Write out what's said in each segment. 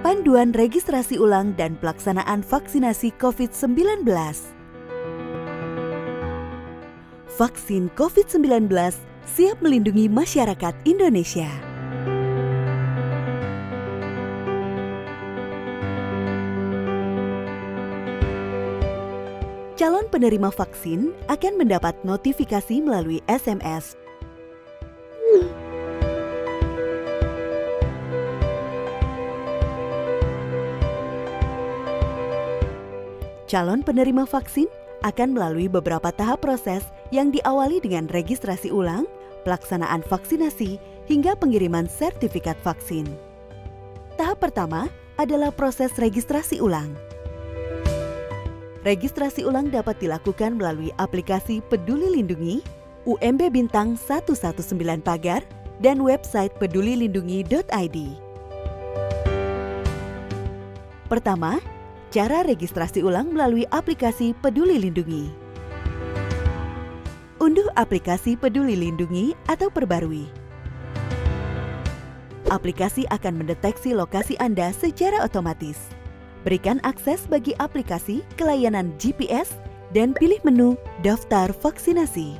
Panduan registrasi ulang dan pelaksanaan vaksinasi COVID-19. Vaksin COVID-19 siap melindungi masyarakat Indonesia. Calon penerima vaksin akan mendapat notifikasi melalui SMS. Calon penerima vaksin akan melalui beberapa tahap proses yang diawali dengan registrasi ulang, pelaksanaan vaksinasi, hingga pengiriman sertifikat vaksin. Tahap pertama adalah proses registrasi ulang. Registrasi ulang dapat dilakukan melalui aplikasi Peduli Lindungi, UMB Bintang 119 Pagar, dan website pedulilindungi.id. Pertama, cara registrasi ulang melalui aplikasi Peduli Lindungi. Unduh aplikasi Peduli Lindungi atau perbarui. Aplikasi akan mendeteksi lokasi Anda secara otomatis. Berikan akses bagi aplikasi ke layanan GPS dan pilih menu Daftar Vaksinasi.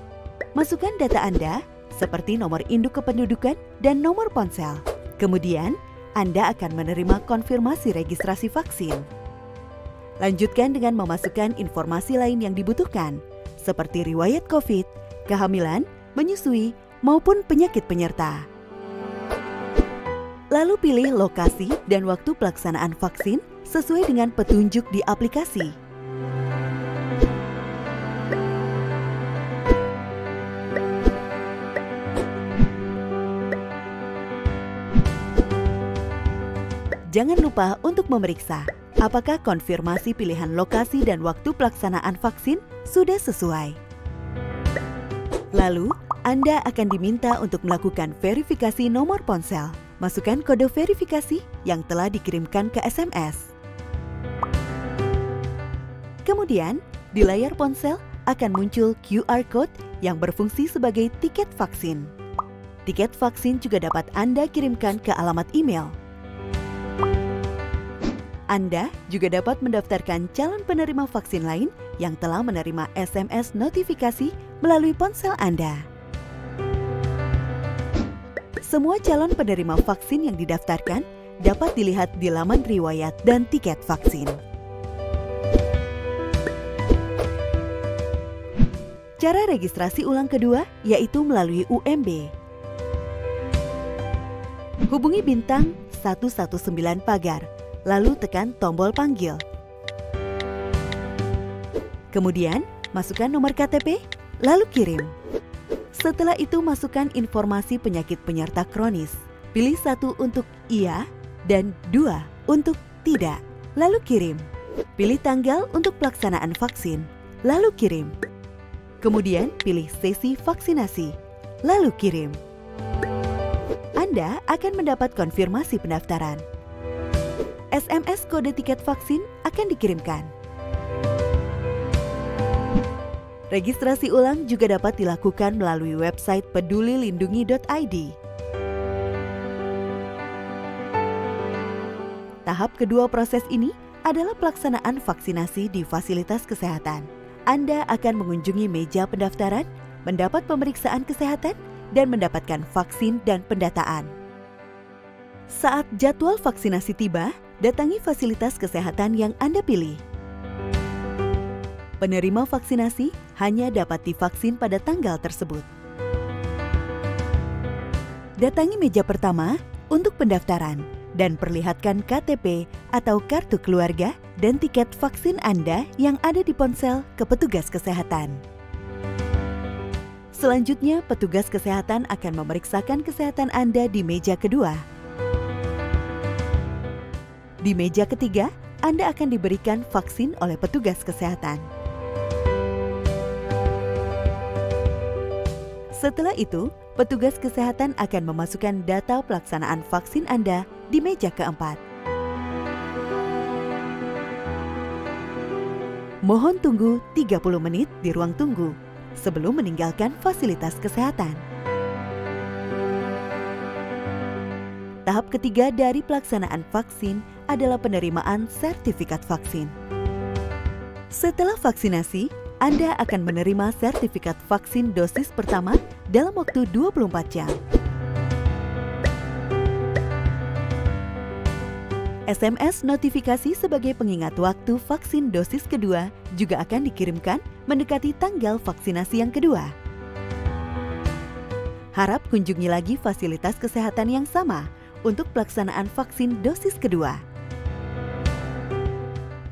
Masukkan data Anda seperti nomor induk kependudukan dan nomor ponsel. Kemudian, Anda akan menerima konfirmasi registrasi vaksin. Lanjutkan dengan memasukkan informasi lain yang dibutuhkan, seperti riwayat COVID, kehamilan, menyusui, maupun penyakit penyerta. Lalu pilih lokasi dan waktu pelaksanaan vaksin sesuai dengan petunjuk di aplikasi. Jangan lupa untuk memeriksa apakah konfirmasi pilihan lokasi dan waktu pelaksanaan vaksin sudah sesuai. Lalu, Anda akan diminta untuk melakukan verifikasi nomor ponsel. Masukkan kode verifikasi yang telah dikirimkan ke SMS. Kemudian, di layar ponsel akan muncul QR Code yang berfungsi sebagai tiket vaksin. Tiket vaksin juga dapat Anda kirimkan ke alamat email. Anda juga dapat mendaftarkan calon penerima vaksin lain yang telah menerima SMS notifikasi melalui ponsel Anda. Semua calon penerima vaksin yang didaftarkan dapat dilihat di laman riwayat dan tiket vaksin. Cara registrasi ulang kedua yaitu melalui UMB. Hubungi Bintang 119 Pagar, lalu tekan tombol panggil. Kemudian, masukkan nomor KTP, lalu kirim. Setelah itu, masukkan informasi penyakit penyerta kronis. Pilih 1 untuk iya dan 2 untuk tidak, lalu kirim. Pilih tanggal untuk pelaksanaan vaksin, lalu kirim. Kemudian, pilih sesi vaksinasi, lalu kirim. Anda akan mendapat konfirmasi pendaftaran. SMS kode tiket vaksin akan dikirimkan. Registrasi ulang juga dapat dilakukan melalui website pedulilindungi.id. Tahap kedua proses ini adalah pelaksanaan vaksinasi di fasilitas kesehatan. Anda akan mengunjungi meja pendaftaran, mendapat pemeriksaan kesehatan, dan mendapatkan vaksin dan pendataan. Saat jadwal vaksinasi tiba, datangi fasilitas kesehatan yang Anda pilih. Penerima vaksinasi hanya dapat divaksin pada tanggal tersebut. Datangi meja pertama untuk pendaftaran dan perlihatkan KTP atau kartu keluarga dan tiket vaksin Anda yang ada di ponsel ke petugas kesehatan. Selanjutnya, petugas kesehatan akan memeriksakan kesehatan Anda di meja kedua. Di meja ketiga, Anda akan diberikan vaksin oleh petugas kesehatan. Setelah itu, petugas kesehatan akan memasukkan data pelaksanaan vaksin Anda di meja keempat. Mohon tunggu 30 menit di ruang tunggu sebelum meninggalkan fasilitas kesehatan. Tahap ketiga dari pelaksanaan vaksin adalah penerimaan sertifikat vaksin. Setelah vaksinasi, Anda akan menerima sertifikat vaksin dosis pertama dalam waktu 24 jam. SMS notifikasi sebagai pengingat waktu vaksin dosis kedua juga akan dikirimkan mendekati tanggal vaksinasi yang kedua. Harap kunjungi lagi fasilitas kesehatan yang sama untuk pelaksanaan vaksin dosis kedua.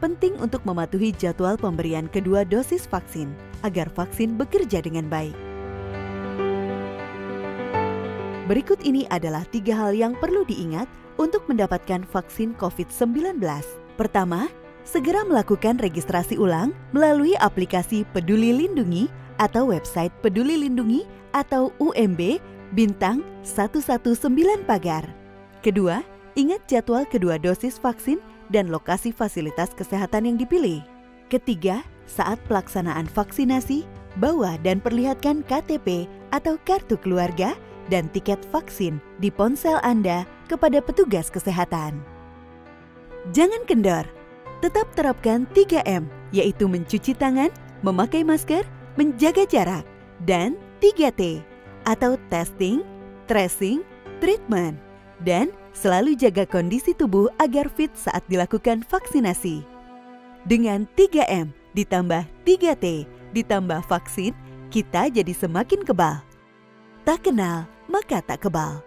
Penting untuk mematuhi jadwal pemberian kedua dosis vaksin agar vaksin bekerja dengan baik. Berikut ini adalah 3 hal yang perlu diingat untuk mendapatkan vaksin COVID-19. Pertama, segera melakukan registrasi ulang melalui aplikasi Peduli Lindungi atau website Peduli Lindungi atau UMB bintang 119 pagar. Kedua, ingat jadwal kedua dosis vaksin dan lokasi fasilitas kesehatan yang dipilih. Ketiga, saat pelaksanaan vaksinasi, bawa dan perlihatkan KTP atau kartu keluarga dan tiket vaksin di ponsel Anda kepada petugas kesehatan. Jangan kendor, tetap terapkan 3M, yaitu mencuci tangan, memakai masker, menjaga jarak, dan 3T, atau testing, tracing, treatment, dan selalu jaga kondisi tubuh agar fit saat dilakukan vaksinasi. Dengan 3M ditambah 3T ditambah vaksin, kita jadi semakin kebal. Tak kenal, maka tak kebal.